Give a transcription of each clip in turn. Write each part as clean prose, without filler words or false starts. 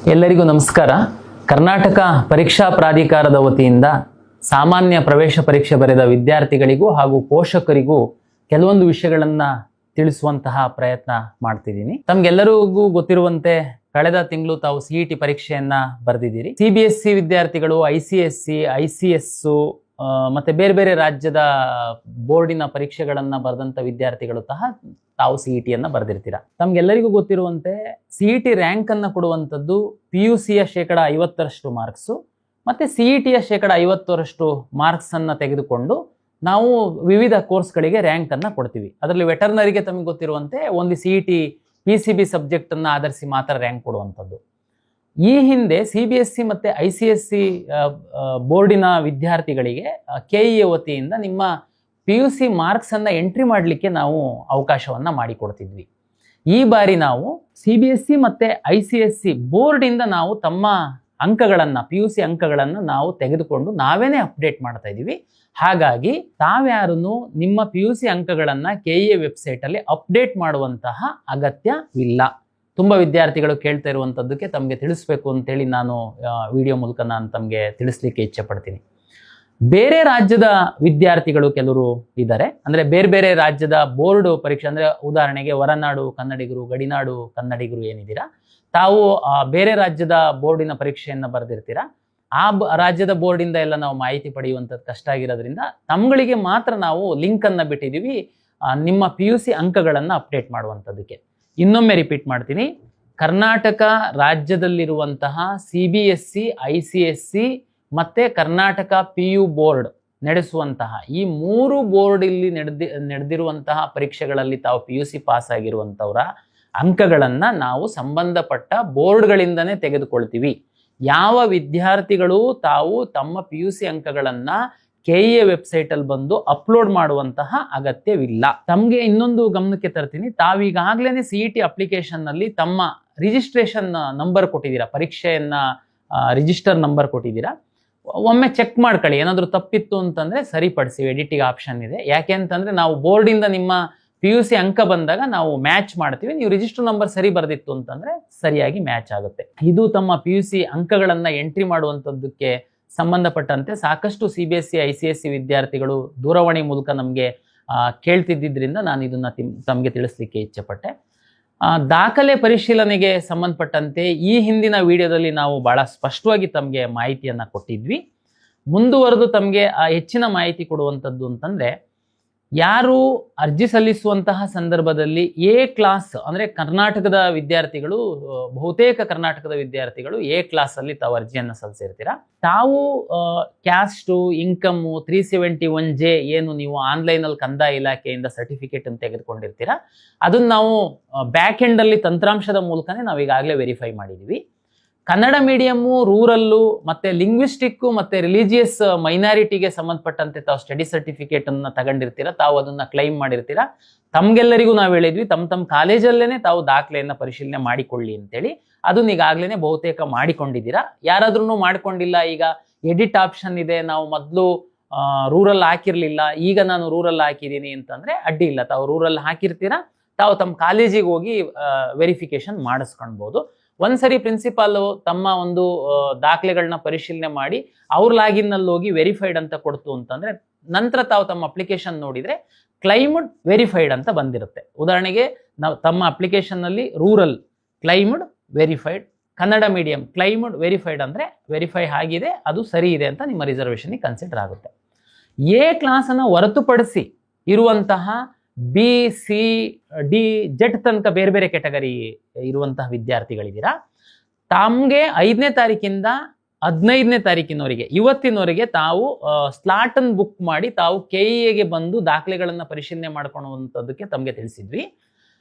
ಎಲ್ಲರಿಗೂ ನಮಸ್ಕಾರ. ಕರ್ನಾಟಕ ಪರೀಕ್ಷಾ ಪ್ರಾಧಿಕಾರದ ವತಿಯಿಂದ ಸಾಮಾನ್ಯ ಪ್ರವೇಶ ಪರೀಕ್ಷೆ ಬರೆದ ವಿದ್ಯಾರ್ಥಿಗಳಿಗೂ ಹಾಗೂ ಪೋಷಕರಿಗೂ ಕೆಲವೊಂದು ವಿಷಯಗಳನ್ನು ತಿಳಿಸುವಂತಹ ಪ್ರಯತ್ನ ಮಾಡ್ತಿದ್ದೀನಿ. ತಮ್ಗೆಲ್ಲರಿಗೂ ಗೊತ್ತಿರುವಂತೆ ಕಳೆದ ತಿಂಗಳು ತಾವು CET ಪರೀಕ್ಷೆಯನ್ನ ಬರೆದಿದ್ದೀರಿ. CBSE ವಿದ್ಯಾರ್ಥಿಗಳು, ICSE, ICS ಮತ್ತೆ ಬೇರೆ ಬೇರೆ ರಾಜ್ಯದ ಬೋರ್ಡಿನ ಪರೀಕ್ಷೆಗಳನ್ನ ಬರೆದಂತ ವಿದ್ಯಾರ್ಥಿಗಳು ತಾವು CET ಬರೆದಿರ್ತೀರಾ. ತಮ್ಗೆಲ್ಲರಿಗೂ ಗೊತ್ತಿರುವಂತೆ CET ರ್ಯಾಂಕ್ ಅನ್ನ ಕೊಡುವಂಥದ್ದು PUCಯ 50% ಮಾರ್ಕ್ಸು ಮತ್ತೆ CETಯ 50% ಮಾರ್ಕ್ಸ್ ಅನ್ನ ತೆಗೆದುಕೊಂಡು ನಾವು ವಿವಿಧ ಕೋರ್ಸ್ಗಳಿಗೆ ರ್ಯಾಂಕ್ ಅನ್ನ ಕೊಡ್ತೀವಿ. ಅದರಲ್ಲಿ ವೆಟರ್ನರಿಗೆ ತಮಗೆ ಗೊತ್ತಿರುವಂತೆ ಒಂದು CET PCB ಸಬ್ಜೆಕ್ಟ್ ಅನ್ನ ಆಧರಿಸಿ ಮಾತ್ರ ರ್ಯಾಂಕ್ ಕೊಡುವಂಥದ್ದು. ಈ ಹಿಂದೆ CBSE ಮತ್ತೆ ICSE ಬೋರ್ಡಿನ ವಿದ್ಯಾರ್ಥಿಗಳಿಗೆ KEA ವತಿಯಿಂದ ನಿಮ್ಮ PUC ಮಾರ್ಕ್ಸ್ ಅನ್ನ ಎಂಟ್ರಿ ಮಾಡಲಿಕ್ಕೆ ನಾವು ಅವಕಾಶವನ್ನ ಮಾಡಿಕೊಡ್ತಿದ್ವಿ. ಈ ಬಾರಿ ನಾವು CBSE ಮತ್ತೆ ICSE ಬೋರ್ಡ್ ಇಂದ ನಾವು ತಮ್ಮ ಅಂಕಗಳನ್ನ PUC ಅಂಕಗಳನ್ನ ನಾವು ತೆಗೆದುಕೊಂಡು ನಾವೇನೆ ಅಪ್ಡೇಟ್ ಮಾಡ್ತಾ ಇದೀವಿ. ಹಾಗಾಗಿ ತಾವ್ಯಾರನ್ನು ನಿಮ್ಮ PUC ಅಂಕಗಳನ್ನ KEA ವೆಬ್ಸೈಟ್ ಅಲ್ಲಿ ಅಪ್ಡೇಟ್ ಮಾಡುವಂತಹ ಅಗತ್ಯವಿಲ್ಲ. ತುಂಬಾ ವಿದ್ಯಾರ್ಥಿಗಳು ಕೇಳ್ತಾ ಇರುವಂತದ್ದಕ್ಕೆ ತಮಗೆ ತಿಳಿಸ್ಬೇಕು ಅಂತೇಳಿ ನಾನು ವಿಡಿಯೋ ಮೂಲಕ ನಾನು ತಮಗೆ ತಿಳಿಸ್ಲಿಕ್ಕೆ ಇಚ್ಛೆ ಪಡ್ತೀನಿ. ಬೇರೆ ರಾಜ್ಯದ ವಿದ್ಯಾರ್ಥಿಗಳು ಕೆಲವರು ಇದ್ದಾರೆ. ಅಂದ್ರೆ ಬೇರೆ ಬೇರೆ ರಾಜ್ಯದ ಬೋರ್ಡ್ ಪರೀಕ್ಷೆ, ಅಂದ್ರೆ ಉದಾಹರಣೆಗೆ ಹೊರನಾಡು ಕನ್ನಡಿಗರು, ಗಡಿನಾಡು ಕನ್ನಡಿಗರು ಏನಿದ್ದೀರಾ, ತಾವು ಬೇರೆ ರಾಜ್ಯದ ಬೋರ್ಡಿನ ಪರೀಕ್ಷೆಯನ್ನ ಬರೆದಿರ್ತೀರಾ. ಆ ರಾಜ್ಯದ ಬೋರ್ಡಿಂದ ಎಲ್ಲ ನಾವು ಮಾಹಿತಿ ಪಡೆಯುವಂಥದ್ದು ಕಷ್ಟ ಆಗಿರೋದ್ರಿಂದ ತಮ್ಗಳಿಗೆ ಮಾತ್ರ ನಾವು ಲಿಂಕ್ ಅನ್ನ ಬಿಟ್ಟಿದ್ದೀವಿ ನಿಮ್ಮ PUC ಅಂಕಗಳನ್ನ ಅಪ್ಡೇಟ್ ಮಾಡುವಂಥದ್ದಕ್ಕೆ. ಇನ್ನೊಮ್ಮೆ ರಿಪೀಟ್ ಮಾಡ್ತೀನಿ, ಕರ್ನಾಟಕ ರಾಜ್ಯದಲ್ಲಿರುವಂತಹ CBSE, ICSE ಮತ್ತೆ ಕರ್ನಾಟಕ PU ಬೋರ್ಡ್ ನಡೆಸುವಂತಹ ಈ 3 ಬೋರ್ಡ್ ಇಲ್ಲಿ ನಡೆದಿರುವಂತಹ ಪರೀಕ್ಷೆಗಳಲ್ಲಿ ತಾವು PUC ಪಾಸ್ ಆಗಿರುವಂತವರ ಅಂಕಗಳನ್ನ ನಾವು ಸಂಬಂಧಪಟ್ಟ ಬೋರ್ಡ್ಗಳಿಂದನೇ ತೆಗೆದುಕೊಳ್ತೀವಿ. ಯಾವ ವಿದ್ಯಾರ್ಥಿಗಳು ತಾವು ತಮ್ಮ PUC ಅಂಕಗಳನ್ನ KEA ವೆಬ್ಸೈಟ್ ಅಲ್ಲಿ ಬಂದು ಅಪ್ಲೋಡ್ ಮಾಡುವಂತಹ ಅಗತ್ಯವಿಲ್ಲ. ತಮ್ಗೆ ಇನ್ನೊಂದು ಗಮನಕ್ಕೆ ತರ್ತೀನಿ, ತಾವೀಗಾಗ್ಲೇನೆ CET ಅಪ್ಲಿಕೇಶನ್ ನಲ್ಲಿ ತಮ್ಮ ರಿಜಿಸ್ಟ್ರೇಷನ್ ನಂಬರ್ ಕೊಟ್ಟಿದ್ದೀರಾ, ಪರೀಕ್ಷೆಯನ್ನ ರಿಜಿಸ್ಟರ್ ನಂಬರ್ ಕೊಟ್ಟಿದ್ದೀರಾ. ಒಮ್ಮೆ ಚೆಕ್ ಮಾಡ್ಕೊಳ್ಳಿ, ಏನಾದ್ರು ತಪ್ಪಿತ್ತು ಅಂತಂದ್ರೆ ಸರಿಪಡಿಸಿ, ಎಡಿಟಿಂಗ್ ಆಪ್ಷನ್ ಇದೆ. ಯಾಕೆ ಅಂತಂದ್ರೆ ನಾವು ಬೋರ್ಡಿಂದ ನಿಮ್ಮ PUC ಅಂಕ ಬಂದಾಗ ನಾವು ಮ್ಯಾಚ್ ಮಾಡ್ತೀವಿ. ನೀವು ರಿಜಿಸ್ಟರ್ ನಂಬರ್ ಸರಿ ಬರ್ದಿತ್ತು ಅಂತಂದ್ರೆ ಸರಿಯಾಗಿ ಮ್ಯಾಚ್ ಆಗುತ್ತೆ. ಇದು ತಮ್ಮ PUC ಅಂಕಗಳನ್ನ ಎಂಟ್ರಿ ಮಾಡುವಂಥದ್ದಕ್ಕೆ ಸಂಬಂಧಪಟ್ಟಂತೆ ಸಾಕಷ್ಟು CBSE, ICSE ವಿದ್ಯಾರ್ಥಿಗಳು ದೂರವಾಣಿ ಮೂಲಕ ನಮಗೆ ಕೇಳ್ತಿದ್ದರಿಂದ ನಾನು ಇದನ್ನ ತಮಗೆ ತಿಳಿಸ್ಲಿಕ್ಕೆ ಇಚ್ಛೆ ಪಟ್ಟೆ. ದಾಖಲೆ ಪರಿಶೀಲನೆಗೆ ಸಂಬಂಧಪಟ್ಟಂತೆ ಈ ಹಿಂದಿನ ವಿಡಿಯೋದಲ್ಲಿ ನಾವು ಬಹಳ ಸ್ಪಷ್ಟವಾಗಿ ತಮಗೆ ಮಾಹಿತಿಯನ್ನ ಕೊಟ್ಟಿದ್ವಿ. ಮುಂದುವರೆದು ತಮಗೆ ಹೆಚ್ಚಿನ ಮಾಹಿತಿ ಕೊಡುವಂಥದ್ದು ಅಂತಂದ್ರೆ, ಯಾರು ಅರ್ಜಿ ಸಲ್ಲಿಸುವಂತಹ ಸಂದರ್ಭದಲ್ಲಿ A ಕ್ಲಾಸ್ ಅಂದ್ರೆ ಕರ್ನಾಟಕದ ವಿದ್ಯಾರ್ಥಿಗಳು, ಬಹುತೇಕ ಕರ್ನಾಟಕದ ವಿದ್ಯಾರ್ಥಿಗಳು A ಕ್ಲಾಸ್ ಅಲ್ಲಿ ತಾವು ಅರ್ಜಿಯನ್ನ ಸಲ್ಲಿಸಿರ್ತೀರಾ. ತಾವು ಕ್ಯಾಸ್ಟು, ಇನ್ಕಮ್ 371J ಏನು ನೀವು ಆನ್ಲೈನ್ ಅಲ್ಲಿ ಕಂದಾಯ ಇಲಾಖೆಯಿಂದ ಸರ್ಟಿಫಿಕೇಟ್ ಅನ್ನು ತೆಗೆದುಕೊಂಡಿರ್ತೀರಾ, ಅದನ್ನ ನಾವು ಬ್ಯಾಕ್ ಎಂಡ್ ಅಲ್ಲಿ ತಂತ್ರಾಂಶದ ಮೂಲಕನೇ ನಾವು ಈಗಾಗಲೇ ವೆರಿಫೈ ಮಾಡಿದೀವಿ. ಕನ್ನಡ ಮೀಡಿಯಮ್ಮು, ರೂರಲ್ಲು ಮತ್ತೆ ಲಿಂಗ್ವಿಸ್ಟಿಕ್ ಮತ್ತೆ ರಿಲಿಜಿಯಸ್ ಮೈನಾರಿಟಿಗೆ ಸಂಬಂಧಪಟ್ಟಂತೆ ತಾವು ಸ್ಟಡಿ ಸರ್ಟಿಫಿಕೇಟ್ ಅನ್ನ ತಗೊಂಡಿರ್ತೀರಾ, ತಾವು ಅದನ್ನ ಕ್ಲೈಮ್ ಮಾಡಿರ್ತೀರಾ. ತಮ್ಗೆಲ್ಲರಿಗೂ ನಾವು ಹೇಳಿದ್ವಿ ತಮ್ಮ ಕಾಲೇಜಲ್ಲೇನೆ ತಾವು ದಾಖಲೆಯನ್ನ ಪರಿಶೀಲನೆ ಮಾಡಿಕೊಳ್ಳಿ ಅಂತೇಳಿ. ಅದನ್ನ ಈಗಾಗ್ಲೇನೆ ಬಹುತೇಕ ಮಾಡಿಕೊಂಡಿದ್ದೀರಾ. ಯಾರಾದ್ರೂ ಮಾಡ್ಕೊಂಡಿಲ್ಲ, ಈಗ ಎಡಿಟ್ ಆಪ್ಷನ್ ಇದೆ, ನಾವು ಮೊದಲು ರೂರಲ್ ಹಾಕಿರ್ಲಿಲ್ಲ, ಈಗ ನಾನು ರೂರಲ್ ಹಾಕಿದ್ದೀನಿ ಅಂತಂದ್ರೆ ಅಡ್ಡಿ ಇಲ್ಲ. ತಾವು ರೂರಲ್ ಹಾಕಿರ್ತೀರಾ, ತಾವು ತಮ್ಮ ಕಾಲೇಜಿಗೆ ಹೋಗಿ ವೆರಿಫಿಕೇಶನ್ ಮಾಡಿಸ್ಕೊಳ್ಬಹುದು. ಒಂದ್ಸರಿ ಪ್ರಿನ್ಸಿಪಾಲ್ ತಮ್ಮ ಒಂದು ದಾಖಲೆಗಳನ್ನ ಪರಿಶೀಲನೆ ಮಾಡಿ ಅವ್ರ ಲಾಗಿನ್ ನಲ್ಲಿ ಹೋಗಿ ವೆರಿಫೈಡ್ ಅಂತ ಕೊಡ್ತು ಅಂತಂದ್ರೆ ನಂತರ ತಾವು ತಮ್ಮ ಅಪ್ಲಿಕೇಶನ್ ನೋಡಿದ್ರೆ ಕ್ಲೈಮ್ಡ್ ವೆರಿಫೈಡ್ ಅಂತ ಬಂದಿರುತ್ತೆ. ಉದಾಹರಣೆಗೆ ನಾವು ತಮ್ಮ ಅಪ್ಲಿಕೇಶನ್ ನಲ್ಲಿ rural claimed verified, Kannada medium claimed verified ಅಂದ್ರೆ ವೆರಿಫೈ ಆಗಿದೆ, ಅದು ಸರಿ ಇದೆ ಅಂತ ನಿಮ್ಮ ರಿಸರ್ವೇಶನ್ ಕನ್ಸಿಡರ್ ಆಗುತ್ತೆ. A ಕ್ಲಾಸ್ ಅನ್ನ ಹೊರತುಪಡಿಸಿ ಇರುವಂತಹ B, C, D, Z ತನಕ ಬೇರೆ ಬೇರೆ ಕೆಟಗರಿ ಇರುವಂತಹ ವಿದ್ಯಾರ್ಥಿಗಳಿದ್ದೀರಾ. ತಮ್ಗೆ 5ನೇ ತಾರೀಕಿಂದ 15ನೇ ತಾರೀಕಿನವರೆಗೆ, ಇವತ್ತಿನವರೆಗೆ ತಾವು ಸ್ಲಾಟ್ ಅನ್ನು ಬುಕ್ ಮಾಡಿ ತಾವು KEAಗೆ ಬಂದು ದಾಖಲೆಗಳನ್ನ ಪರಿಶೀಲನೆ ಮಾಡ್ಕೊಳ್ಳುವಂಥದ್ದಕ್ಕೆ ತಮಗೆ ತಿಳಿಸಿದ್ವಿ.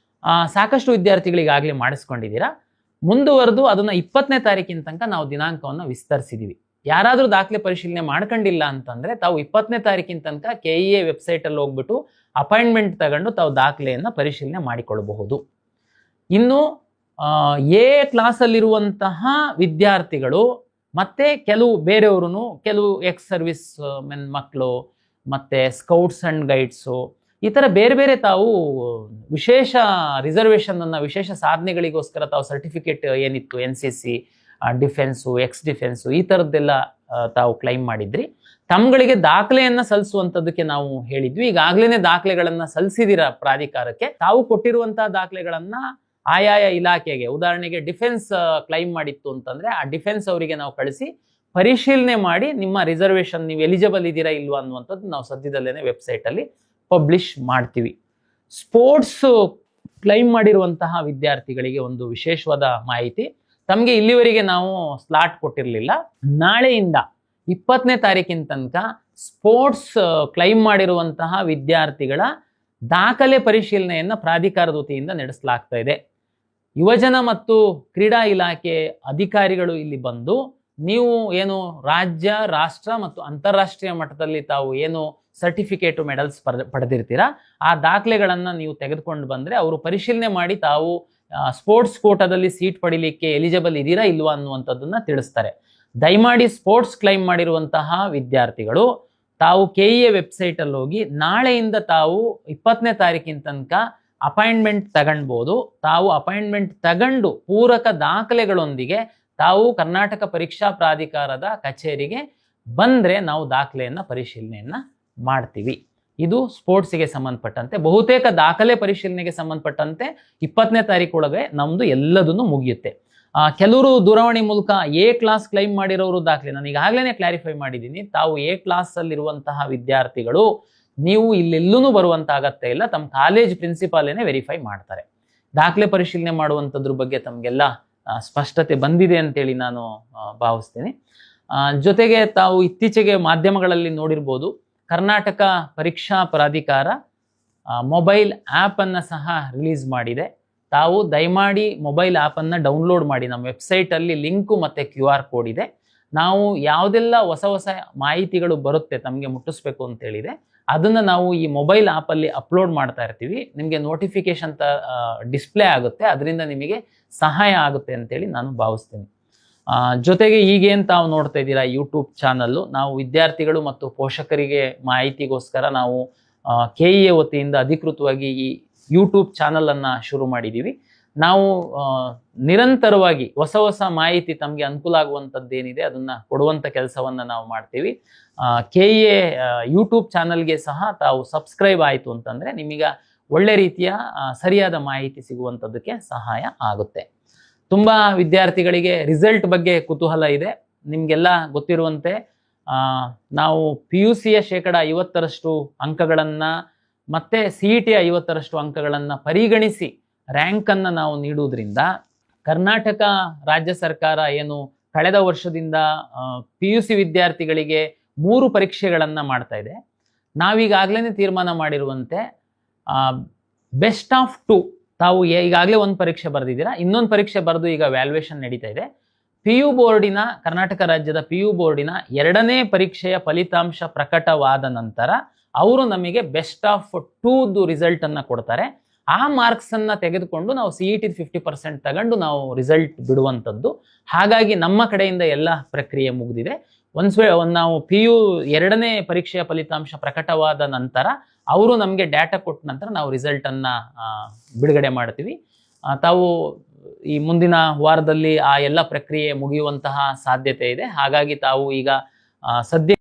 ಸಾಕಷ್ಟು ವಿದ್ಯಾರ್ಥಿಗಳಿಗಾಗಲೇ ಮಾಡಿಸ್ಕೊಂಡಿದ್ದೀರಾ. ಮುಂದುವರೆದು ಅದನ್ನ 20ನೇ ತಾರೀಕಿನ ತನಕ ನಾವು ದಿನಾಂಕವನ್ನು ವಿಸ್ತರಿಸಿದೀವಿ. ಯಾರಾದ್ರೂ ದಾಖಲೆ ಪರಿಶೀಲನೆ ಮಾಡ್ಕೊಂಡಿಲ್ಲ ಅಂತಂದ್ರೆ ತಾವು 20ನೇ ತಾರೀಕಿನ ತನಕ KEA ವೆಬ್ಸೈಟ್ ಅಲ್ಲಿ ಹೋಗ್ಬಿಟ್ಟು ಅಪಾಯಿಂಟ್ಮೆಂಟ್ ತಗೊಂಡು ತಾವು ದಾಖಲೆಯನ್ನ ಪರಿಶೀಲನೆ ಮಾಡಿಕೊಳ್ಳಬಹುದು. ಇನ್ನು A ಕ್ಲಾಸ್ ಅಲ್ಲಿರುವಂತಹ ವಿದ್ಯಾರ್ಥಿಗಳು ಮತ್ತೆ ಕೆಲವು ಬೇರೆಯವರು, ಕೆಲವು ಎಕ್ಸ್ ಸರ್ವಿಸ್ ಮೆನ್ ಮಕ್ಕಳು ಮತ್ತೆ ಸ್ಕೌಟ್ಸ್ ಅಂಡ್ ಗೈಡ್ಸು, ಈ ಥರ ಬೇರೆ ಬೇರೆ ತಾವು ವಿಶೇಷ ರಿಸರ್ವೇಷನ್ ಅನ್ನ, ವಿಶೇಷ ಸಾಧನೆಗಳಿಗೋಸ್ಕರ ತಾವು ಸರ್ಟಿಫಿಕೇಟ್ ಏನಿತ್ತು NCC ಡಿಫೆನ್ಸು, ಎಕ್ಸ್ ಡಿಫೆನ್ಸು ಈ ಥರದ್ದೆಲ್ಲ ತಾವು ಕ್ಲೈಮ್ ಮಾಡಿದ್ರಿ. ತಮ್ಗಳಿಗೆ ದಾಖಲೆಯನ್ನ ಸಲ್ಲಿಸುವಂಥದ್ದಕ್ಕೆ ನಾವು ಹೇಳಿದ್ವಿ. ಈಗಾಗಲೇ ದಾಖಲೆಗಳನ್ನ ಸಲ್ಲಿಸಿದಿರ ಪ್ರಾಧಿಕಾರಕ್ಕೆ. ತಾವು ಕೊಟ್ಟಿರುವಂತಹ ದಾಖಲೆಗಳನ್ನ ಆಯಾಯ ಇಲಾಖೆಗೆ, ಉದಾಹರಣೆಗೆ ಡಿಫೆನ್ಸ್ ಕ್ಲೈಮ್ ಮಾಡಿತ್ತು ಅಂತಂದ್ರೆ ಆ ಡಿಫೆನ್ಸ್ ಅವರಿಗೆ ನಾವು ಕಳಿಸಿ ಪರಿಶೀಲನೆ ಮಾಡಿ ನಿಮ್ಮ ರಿಸರ್ವೇಶನ್ ನೀವು ಎಲಿಜಿಬಲ್ ಇದ್ದೀರಾ ಇಲ್ವಾ ಅನ್ನುವಂಥದ್ದು ನಾವು ಸದ್ಯದಲ್ಲೇನೆ ವೆಬ್ಸೈಟ್ ಅಲ್ಲಿ ಪಬ್ಲಿಷ್ ಮಾಡ್ತೀವಿ. ಸ್ಪೋರ್ಟ್ಸ್ ಕ್ಲೈಮ್ ಮಾಡಿರುವಂತಹ ವಿದ್ಯಾರ್ಥಿಗಳಿಗೆ ಒಂದು ವಿಶೇಷವಾದ ಮಾಹಿತಿ. ತಮಗೆ ಇಲ್ಲಿವರೆಗೆ ನಾವು ಸ್ಲಾಟ್ ಕೊಟ್ಟಿರಲಿಲ್ಲ. ನಾಳೆಯಿಂದ 20ನೇ ತಾರೀಕಿನ ತನಕ ಸ್ಪೋರ್ಟ್ಸ್ ಕ್ಲೈಮ್ ಮಾಡಿರುವಂತಹ ವಿದ್ಯಾರ್ಥಿಗಳ ದಾಖಲೆ ಪರಿಶೀಲನೆಯನ್ನ ಪ್ರಾಧಿಕಾರದ ವತಿಯಿಂದ ನಡೆಸಲಾಗ್ತಾ ಇದೆ. ಯುವಜನ ಮತ್ತು ಕ್ರೀಡಾ ಇಲಾಖೆ ಅಧಿಕಾರಿಗಳು ಇಲ್ಲಿ ಬಂದು ನೀವು ಏನು ರಾಜ್ಯ, ರಾಷ್ಟ್ರ ಮತ್ತು ಅಂತಾರಾಷ್ಟ್ರೀಯ ಮಟ್ಟದಲ್ಲಿ ತಾವು ಏನು ಸರ್ಟಿಫಿಕೇಟು ಮೆಡಲ್ಸ್ ಪಡೆದಿರ್ತೀರಾ ಆ ದಾಖಲೆಗಳನ್ನು ನೀವು ತೆಗೆದುಕೊಂಡು ಬಂದರೆ ಅವರು ಪರಿಶೀಲನೆ ಮಾಡಿ ತಾವು ಸ್ಪೋರ್ಟ್ಸ್ ಕೋಟಾದಲ್ಲಿ ಸೀಟ್ ಪಡಿಲಿಕ್ಕೆ ಎಲಿಜಿಬಲ್ ಇದ್ದೀರಾ ಇಲ್ವಾ ಅನ್ನುವಂಥದ್ದನ್ನ ತಿಳಿಸ್ತಾರೆ. ದಯಮಾಡಿ ಸ್ಪೋರ್ಟ್ಸ್ ಕ್ಲೈಮ್ ಮಾಡಿರುವಂತಹ ವಿದ್ಯಾರ್ಥಿಗಳು ತಾವು KEA ವೆಬ್ಸೈಟಲ್ಲಿ ಹೋಗಿ ನಾಳೆಯಿಂದ ತಾವು 20ನೇ ತಾರೀಕಿನ ತನಕ ಅಪಾಯಿಂಟ್ಮೆಂಟ್ ತಗೊಳ್ಬೋದು. ತಾವು ಅಪಾಯಿಂಟ್ಮೆಂಟ್ ತಗೊಂಡು ಪೂರಕ ದಾಖಲೆಗಳೊಂದಿಗೆ ತಾವು ಕರ್ನಾಟಕ ಪರೀಕ್ಷಾ ಪ್ರಾಧಿಕಾರದ ಕಚೇರಿಗೆ ಬಂದರೆ ನಾವು ದಾಖಲೆಯನ್ನು ಪರಿಶೀಲನೆಯನ್ನು ಮಾಡ್ತೀವಿ. ಇದು ಸ್ಪೋರ್ಟ್ಸಿಗೆ ಸಂಬಂಧಪಟ್ಟಂತೆ. ಬಹುತೇಕ ದಾಖಲೆ ಪರಿಶೀಲನೆಗೆ ಸಂಬಂಧಪಟ್ಟಂತೆ 20ನೇ ತಾರೀಕೊಳಗೆ ನಮ್ಮದು ಎಲ್ಲದನ್ನು ಮುಗಿಯುತ್ತೆ. ಕೆಲವರು ದೂರವಾಣಿ ಮೂಲಕ A ಕ್ಲಾಸ್ ಕ್ಲೈಮ್ ಮಾಡಿರೋರು ದಾಖಲೆ ನಾನು ಈಗಾಗಲೇ ಕ್ಲಾರಿಫೈ ಮಾಡಿದ್ದೀನಿ. ತಾವು A ಕ್ಲಾಸಲ್ಲಿರುವಂತಹ ವಿದ್ಯಾರ್ಥಿಗಳು ನೀವು ಇಲ್ಲೆಲ್ಲೂ ಬರುವಂತ ಅಗತ್ಯ ಇಲ್ಲ. ತಮ್ಮ ಕಾಲೇಜ್ ಪ್ರಿನ್ಸಿಪಾಲೇನೆ ವೆರಿಫೈ ಮಾಡ್ತಾರೆ. ದಾಖಲೆ ಪರಿಶೀಲನೆ ಮಾಡುವಂಥದ್ರ ಬಗ್ಗೆ ತಮಗೆಲ್ಲ ಸ್ಪಷ್ಟತೆ ಬಂದಿದೆ ಅಂತೇಳಿ ನಾನು ಭಾವಿಸ್ತೀನಿ. ಜೊತೆಗೆ ತಾವು ಇತ್ತೀಚೆಗೆ ಮಾಧ್ಯಮಗಳಲ್ಲಿ ನೋಡಿರ್ಬೋದು, ಕರ್ನಾಟಕ ಪರೀಕ್ಷಾ ಪ್ರಾಧಿಕಾರ ಮೊಬೈಲ್ ಆ್ಯಪನ್ನು ಸಹ ರಿಲೀಸ್ ಮಾಡಿದೆ. ತಾವು ದಯಮಾಡಿ ಮೊಬೈಲ್ ಆ್ಯಪನ್ನು ಡೌನ್ಲೋಡ್ ಮಾಡಿ. ನಮ್ಮ ವೆಬ್ಸೈಟಲ್ಲಿ ಲಿಂಕು ಮತ್ತು QR ಕೋಡ್ ಇದೆ. ನಾವು ಯಾವುದೆಲ್ಲ ಹೊಸ ಹೊಸ ಮಾಹಿತಿಗಳು ಬರುತ್ತೆ ತಮಗೆ ಮುಟ್ಟಿಸ್ಬೇಕು ಅಂತೇಳಿದೆ ಅದನ್ನು ನಾವು ಈ ಮೊಬೈಲ್ ಆ್ಯಪಲ್ಲಿ ಅಪ್ಲೋಡ್ ಮಾಡ್ತಾ ಇರ್ತೀವಿ. ನಿಮಗೆ ನೋಟಿಫಿಕೇಶನ್ ಡಿಸ್ಪ್ಲೇ ಆಗುತ್ತೆ, ಅದರಿಂದ ನಿಮಗೆ ಸಹಾಯ ಆಗುತ್ತೆ ಅಂತೇಳಿ ನಾನು ಭಾವಿಸ್ತೀನಿ. ಜೊತೆಗೆ ಈಗೇನು ತಾವು ನೋಡ್ತಾ ಇದ್ದೀರಾ ಯೂಟ್ಯೂಬ್ ಚಾನಲ್ಲು, ನಾವು ವಿದ್ಯಾರ್ಥಿಗಳು ಮತ್ತು ಪೋಷಕರಿಗೆ ಮಾಹಿತಿಗೋಸ್ಕರ ನಾವು KEA ವತಿಯಿಂದ ಅಧಿಕೃತವಾಗಿ ಈ ಯೂಟ್ಯೂಬ್ ಚಾನಲನ್ನು ಶುರು ಮಾಡಿದ್ದೀವಿ. ನಾವು ನಿರಂತರವಾಗಿ ಹೊಸ ಹೊಸ ಮಾಹಿತಿ ತಮಗೆ ಅನುಕೂಲ ಆಗುವಂಥದ್ದೇನಿದೆ ಅದನ್ನು ಕೊಡುವಂಥ ಕೆಲಸವನ್ನು ನಾವು ಮಾಡ್ತೀವಿ. KEA ಯೂಟ್ಯೂಬ್ ಚಾನಲ್ಗೆ ಸಹ ತಾವು ಸಬ್ಸ್ಕ್ರೈಬ್ ಆಯಿತು ಅಂತಂದರೆ ನಿಮಗೆ ಒಳ್ಳೆ ರೀತಿಯ ಸರಿಯಾದ ಮಾಹಿತಿ ಸಿಗುವಂಥದ್ದಕ್ಕೆ ಸಹಾಯ ಆಗುತ್ತೆ. ತುಂಬ ವಿದ್ಯಾರ್ಥಿಗಳಿಗೆ ರಿಸಲ್ಟ್ ಬಗ್ಗೆ ಕುತೂಹಲ ಇದೆ. ನಿಮಗೆಲ್ಲ ಗೊತ್ತಿರುವಂತೆ ನಾವು PUCಯ 50% ಅಂಕಗಳನ್ನು ಮತ್ತು CETಯ 50% ಅಂಕಗಳನ್ನು ಪರಿಗಣಿಸಿ ರ್ಯಾಂಕನ್ನು ನಾವು ನೀಡುವುದರಿಂದ ಕರ್ನಾಟಕ ರಾಜ್ಯ ಸರ್ಕಾರ ಏನು ಕಳೆದ ವರ್ಷದಿಂದ PUC ವಿದ್ಯಾರ್ಥಿಗಳಿಗೆ 3 ಪರೀಕ್ಷೆಗಳನ್ನು ಮಾಡ್ತಾ ಇದೆ. ನಾವೀಗಾಗಲೇ ತೀರ್ಮಾನ ಮಾಡಿರುವಂತೆ ಬೆಸ್ಟ್ ಆಫ್ 2 ತಾವು ಈಗಾಗಲೇ ಒಂದು ಪರೀಕ್ಷೆ ಬರೆದಿದ್ದೀರಾ, ಇನ್ನೊಂದು ಪರೀಕ್ಷೆ ಬರೆದು ಈಗ ವ್ಯಾಲ್ಯೂಯೇಷನ್ ನಡೀತಾ ಇದೆ. PU ಬೋರ್ಡಿನ, ಕರ್ನಾಟಕ ರಾಜ್ಯದ PU ಬೋರ್ಡಿನ 2ನೇ ಪರೀಕ್ಷೆಯ ಫಲಿತಾಂಶ ಪ್ರಕಟವಾದ ನಂತರ ಅವರು ನಮಗೆ ಬೆಸ್ಟ್ ಆಫ್ 2ದು ರಿಸಲ್ಟನ್ನು ಕೊಡ್ತಾರೆ. ಆ ಮಾರ್ಕ್ಸನ್ನು ತೆಗೆದುಕೊಂಡು ನಾವು CET 50% ತಗೊಂಡು ನಾವು ರಿಸಲ್ಟ್ ಬಿಡುವಂಥದ್ದು. ಹಾಗಾಗಿ ನಮ್ಮ ಕಡೆಯಿಂದ ಎಲ್ಲ ಪ್ರಕ್ರಿಯೆ ಮುಗಿದಿದೆ. ನಾವು PU 2ನೇ ಪರೀಕ್ಷೆಯ ಫಲಿತಾಂಶ ಪ್ರಕಟವಾದ ನಂತರ ಅವರು ನಮಗೆ ಡಾಟಾ ಕೊಟ್ಟ ನಂತರ ನಾವು ರಿಸಲ್ಟನ್ನು ಬಿಡುಗಡೆ ಮಾಡ್ತೀವಿ. ತಾವು ಈ ಮುಂದಿನ ವಾರದಲ್ಲಿ ಆ ಎಲ್ಲ ಪ್ರಕ್ರಿಯೆ ಮುಗಿಯುವಂತಹ ಸಾಧ್ಯತೆ ಇದೆ. ಹಾಗಾಗಿ ತಾವು ಈಗ ಸದ್ಯ